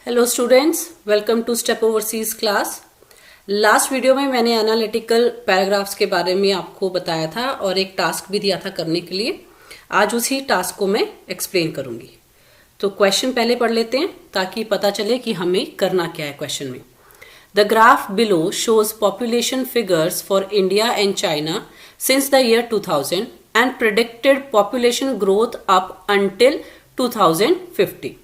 Hello students, welcome to Step Overseas class. Last video में मैंने analytical paragraphs के बारे में आपको बताया था और एक टास्क भी दिया था करने के लिए। आज उसी टास्क को मैं एक्सप्लेन करूंगी। तो क्वेश्चन पहले पढ़ लेते हैं ताकि पता चले कि हमें करना क्या है क्वेश्चन में। The graph below shows population figures for India and China since the year 2000 and predicted population growth up until 2050.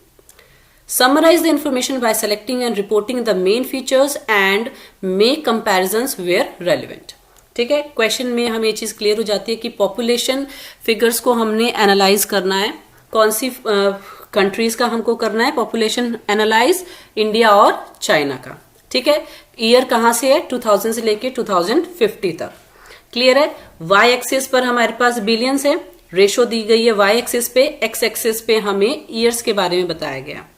Summarize the information by selecting and reporting the main features and make comparisons where relevant. ठीक है, question में हमें ये चीज clear हो जाती है कि पॉपुलेशन फिगर्स को हमने एनालाइज करना है। कौन सी कंट्रीज का हमको करना है पॉपुलेशन एनालाइज? इंडिया और चाइना का। ठीक है, ईयर कहाँ से है? 2000 से लेके 2050 तक। क्लियर है? वाई एक्सिस पर हमारे पास बिलियंस है, रेशो दी गई है वाई एक्सिस पे, एक्स एक्सिस पे हमें ईयर्स के बारे में बताया गया।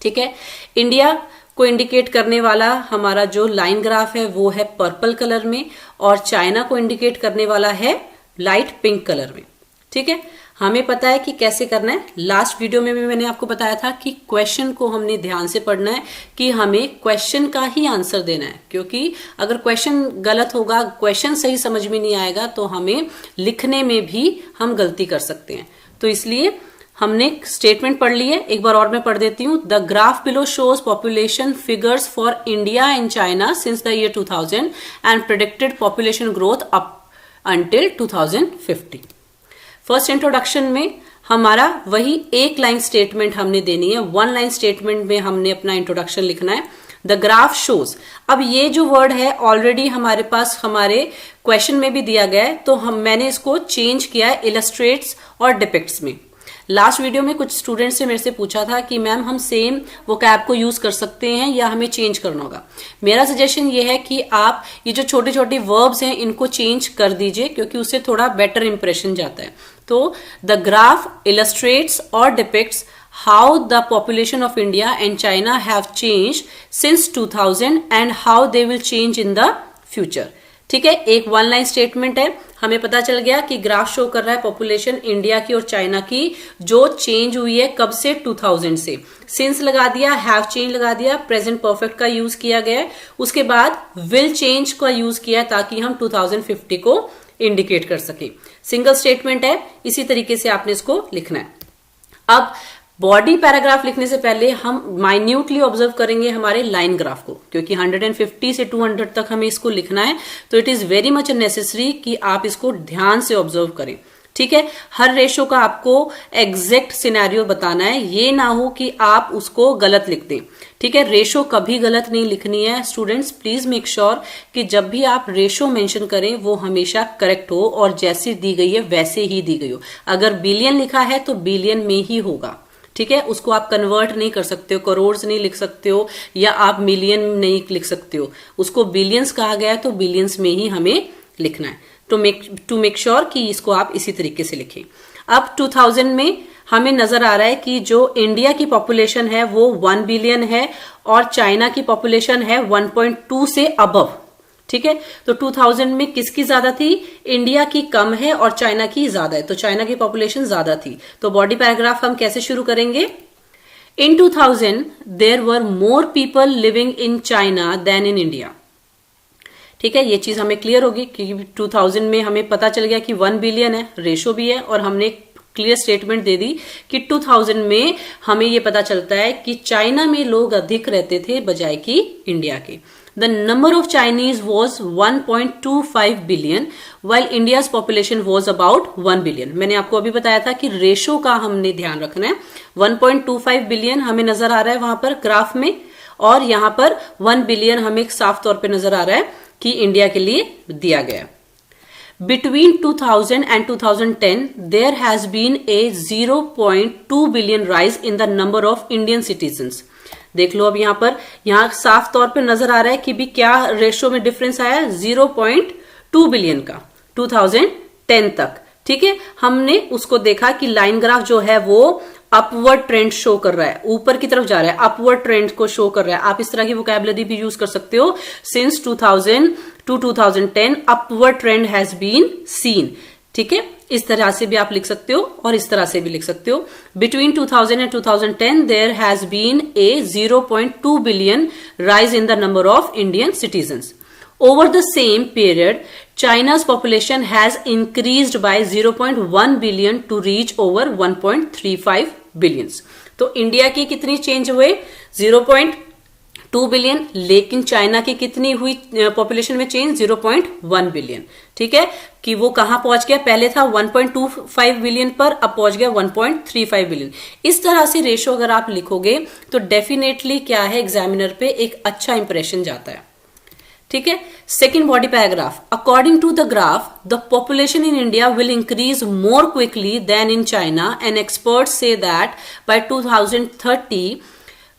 ठीक है, इंडिया को इंडिकेट करने वाला हमारा जो लाइन ग्राफ है वो है पर्पल कलर में और चाइना को इंडिकेट करने वाला है लाइट पिंक कलर में। ठीक है, हमें पता है कि कैसे करना है। लास्ट वीडियो में भी मैंने आपको बताया था कि क्वेश्चन को हमने ध्यान से पढ़ना है कि हमें क्वेश्चन का ही आंसर देना है, क्योंकि अगर क्वेश्चन गलत होगा, क्वेश्चन सही समझ में नहीं आएगा तो हमें लिखने में भी हम गलती कर सकते हैं। तो इसलिए हमने स्टेटमेंट पढ़ ली है, एक बार और मैं पढ़ देती हूँ। The graph below shows population figures for India and China since the year 2000 and predicted population growth up until 2050. First introduction में हमारा वही एक लाइन स्टेटमेंट हमने देनी है। वन लाइन स्टेटमेंट में हमने अपना इंट्रोडक्शन लिखना है। द ग्राफ शोज, अब ये जो वर्ड है ऑलरेडी हमारे पास हमारे क्वेश्चन में भी दिया गया है, तो मैंने इसको चेंज किया है इलस्ट्रेट्स और डिपिक्ट्स में। लास्ट वीडियो में कुछ स्टूडेंट्स ने मेरे से पूछा था कि मैम हम सेम वोकैब को यूज कर सकते हैं या हमें चेंज करना होगा। मेरा सजेशन ये है कि आप ये जो छोटे छोटे वर्ब्स हैं इनको चेंज कर दीजिए, क्योंकि उससे थोड़ा बेटर इंप्रेशन जाता है। तो द ग्राफ इलस्ट्रेट्स और depicts how the population of India and China have changed since 2000 and how they will change in the future. ठीक है, एक वन लाइन स्टेटमेंट है। हमें पता चल गया कि ग्राफ शो कर रहा है पॉपुलेशन इंडिया की और चाइना की जो चेंज हुई है कब से, 2000 से। सिंस लगा दिया, हैव चेंज लगा दिया, प्रेजेंट परफेक्ट का यूज किया गया है, उसके बाद विल चेंज का यूज किया ताकि हम 2050 को इंडिकेट कर सके। सिंगल स्टेटमेंट है, इसी तरीके से आपने इसको लिखना है। अब बॉडी पैराग्राफ लिखने से पहले हम माइन्यूटली ऑब्जर्व करेंगे हमारे लाइन ग्राफ को, क्योंकि 150 से 200 तक हमें इसको लिखना है। तो it is very much necessary कि आप इसको ध्यान से ऑब्जर्व करें। ठीक है, हर रेशो का आपको एग्जैक्ट सिनेरियो बताना है, ये ना हो कि आप उसको गलत लिख दें। ठीक है, रेशो कभी गलत नहीं लिखनी है। स्टूडेंट्स प्लीज मेक श्योर कि जब भी आप रेशो मेंशन करें वो हमेशा करेक्ट हो और जैसी दी गई है वैसे ही दी गई हो। अगर बिलियन लिखा है तो बिलियन में ही होगा। ठीक है, उसको आप कन्वर्ट नहीं कर सकते हो, करोड़ नहीं लिख सकते हो या आप मिलियन नहीं लिख सकते हो। उसको बिलियंस कहा गया है तो बिलियंस में ही हमें लिखना है। टू मेक श्योर कि इसको आप इसी तरीके से लिखें। अब 2000 में हमें नजर आ रहा है कि जो इंडिया की पॉपुलेशन है वो 1 बिलियन है और चाइना की पॉपुलेशन है 1.2 से अबव। ठीक है, तो 2000 में किसकी ज्यादा थी? इंडिया की कम है और चाइना की ज्यादा है, तो चाइना की पॉपुलेशन ज्यादा थी। तो बॉडी पैराग्राफ हम कैसे शुरू करेंगे? In 2000 there were more people living in China than in India. ठीक है, ये चीज हमें क्लियर होगी क्योंकि 2000 में हमें पता चल गया कि 1 बिलियन है, रेशो भी है, और हमने क्लियर स्टेटमेंट दे दी कि 2000 में हमें ये पता चलता है कि चाइना में लोग अधिक रहते थे बजाय कि इंडिया के। The number of Chinese was 1.25 billion, while India's population was about 1 billion. मैंने आपको अभी बताया था कि रेशो का हमने ध्यान रखना है। 1.25 बिलियन हमें नजर आ रहा है वहां पर ग्राफ में, और यहां पर 1 बिलियन हमें साफ तौर पे नजर आ रहा है कि इंडिया के लिए दिया गया। Between 2000 and 2010, there has been a 0.2 billion rise in the number of Indian citizens. देख लो, अब यहां साफ तौर पे नजर आ रहा है कि भी क्या रेशो में डिफरेंस आया, 0.2 बिलियन का 2010 तक। ठीक है, हमने उसको देखा कि लाइन ग्राफ जो है वो अपवर्ड ट्रेंड शो कर रहा है, ऊपर की तरफ जा रहा है, अपवर्ड ट्रेंड को शो कर रहा है। आप इस तरह की वोकैबुलरी भी यूज कर सकते हो। Since 2000 to 2010 upward trend has been seen. ठीक है, इस तरह से भी आप लिख सकते हो और इस तरह से भी लिख सकते हो। Between 2000 and 2010 there has been a 0.2 billion rise in the number of Indian citizens. Over the same period, China's population has increased by 0.1 billion to reach over 1.35 billions. तो इंडिया की कितनी चेंज हुए? 0.2 बिलियन, लेकिन China की कितनी हुई population में change? 0.1 billion. ठीक है, कि वो कहां पहुंच गया? पहले था 1.25 बिलियन पर, अब पहुंच गया 1.35 बिलियन। इस तरह से रेशो अगर आप लिखोगे तो डेफिनेटली क्या है, एग्जामिनर पे एक अच्छा इंप्रेशन जाता है। ठीक है, second body paragraph, according to the graph the population in India will increase more quickly than in China and experts say that by 2030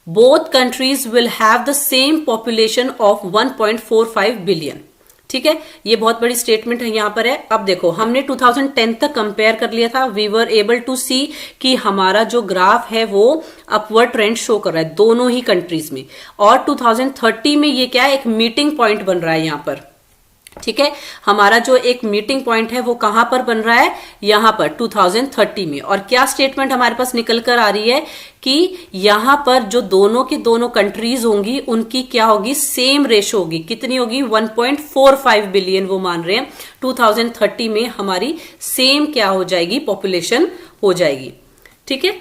both countries will have the same population of 1.45 billion. ठीक है, ये बहुत बड़ी statement है यहां पर है। अब देखो, हमने 2010 तक कंपेयर कर लिया था, वी वर एबल टू सी कि हमारा जो ग्राफ है वो अपवर्ड ट्रेंड शो कर रहा है दोनों ही कंट्रीज में, और 2030 में ये क्या है, एक मीटिंग पॉइंट बन रहा है यहां पर। ठीक है, हमारा जो एक मीटिंग पॉइंट है वो कहां पर बन रहा है? यहां पर 2030 में। और क्या स्टेटमेंट हमारे पास निकल कर आ रही है कि यहां पर जो दोनों की दोनों कंट्रीज होंगी उनकी क्या होगी? सेम रेशो होगी। कितनी होगी? 1.45 बिलियन वो मान रहे हैं। 2030 में हमारी सेम क्या हो जाएगी? पॉपुलेशन हो जाएगी। ठीक है,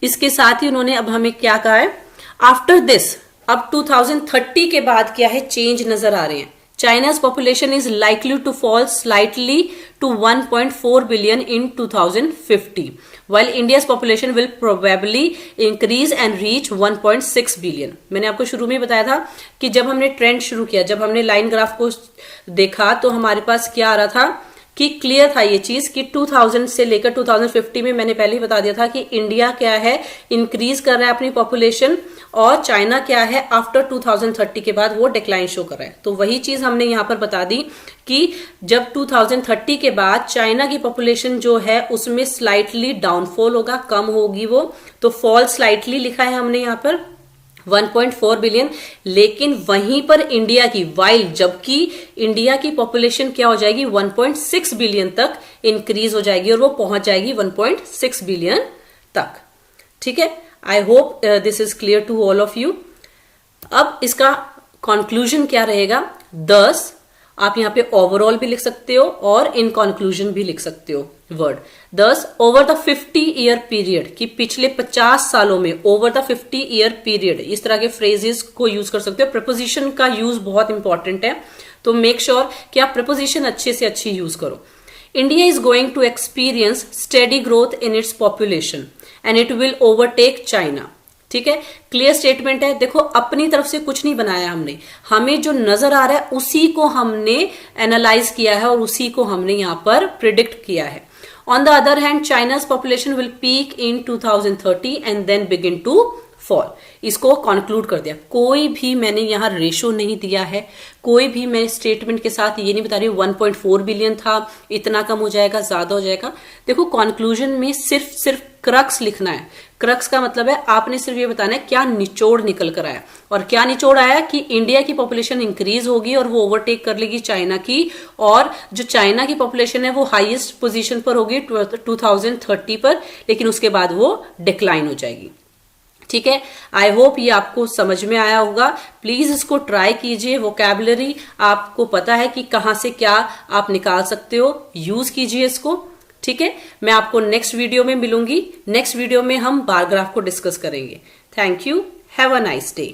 इसके साथ ही उन्होंने अब हमें क्या कहा है? आफ्टर दिस, अब 2030 के बाद क्या है? चेंज नजर आ रहे हैं। China's population is likely to fall slightly to 1.4 billion in 2050, while India's population will probably increase and reach 1.6 billion. मैंने आपको शुरू में बताया था कि जब हमने ट्रेंड शुरू किया, जब हमने लाइन ग्राफ को देखा तो हमारे पास क्या आ रहा था कि क्लियर था ये चीज कि 2000 से लेकर 2050 में मैंने पहले ही बता दिया था कि इंडिया क्या है, इंक्रीज कर रहा है अपनी पॉपुलेशन, और चाइना क्या है, आफ्टर 2030 के बाद वो डिक्लाइन शो कर रहा है। तो वही चीज हमने यहां पर बता दी कि जब 2030 के बाद चाइना की पॉपुलेशन जो है उसमें स्लाइटली डाउनफॉल होगा, कम होगी वो, तो फॉल स्लाइटली लिखा है हमने यहां पर 1.4 बिलियन। लेकिन वहीं पर इंडिया की, वाइल जबकि इंडिया की पॉपुलेशन क्या हो जाएगी? 1.6 बिलियन तक इंक्रीज हो जाएगी और वो पहुंच जाएगी 1.6 बिलियन तक। ठीक है, I hope this is clear to all of you. अब इसका कंक्लूजन क्या रहेगा? 10 आप यहां पे ओवरऑल भी लिख सकते हो और इन कंक्लूजन भी लिख सकते हो word. 10 over the 50 year period, कि पिछले 50 सालों में, ओवर द 50 ईयर पीरियड, इस तरह के फ्रेजेस को यूज कर सकते हो। प्रपोजिशन का यूज बहुत इंपॉर्टेंट है, तो मेक श्योर कि आप प्रपोजिशन अच्छे से अच्छी यूज करो। India is going to experience steady growth in its population and it will overtake China. ठीक है, क्लियर स्टेटमेंट है। देखो, अपनी तरफ से कुछ नहीं बनाया हमने, हमें जो नजर आ रहा है उसी को हमने एनालाइज किया है और उसी को हमने यहां पर प्रिडिक्ट किया है। On the other hand, China's population will peak in 2030 and then begin to fall. इसको कंक्लूड कर दिया। कोई भी मैंने यहां रेशो नहीं दिया है, कोई भी मैं स्टेटमेंट के साथ ये नहीं बता रही 1.4 बिलियन था, इतना कम हो जाएगा, ज्यादा हो जाएगा। देखो, कंक्लूजन में सिर्फ क्रक्स लिखना है। क्रक्स का मतलब है आपने सिर्फ ये बताना है क्या निचोड़ निकल कर आया, और क्या निचोड़ आया कि इंडिया की पॉपुलेशन इंक्रीज होगी और वो ओवरटेक कर लेगी चाइना की, और जो चाइना की पॉपुलेशन है वो हाईएस्ट पोजीशन पर होगी 2030 पर, लेकिन उसके बाद वो डिक्लाइन हो जाएगी। ठीक है, आई होप ये आपको समझ में आया होगा। प्लीज इसको ट्राई कीजिए। वोकैबुलरी आपको पता है कि कहां से क्या आप निकाल सकते हो, यूज कीजिए इसको। ठीक है, मैं आपको नेक्स्ट वीडियो में मिलूंगी। नेक्स्ट वीडियो में हम बार ग्राफ को डिस्कस करेंगे। Thank you, have a nice day.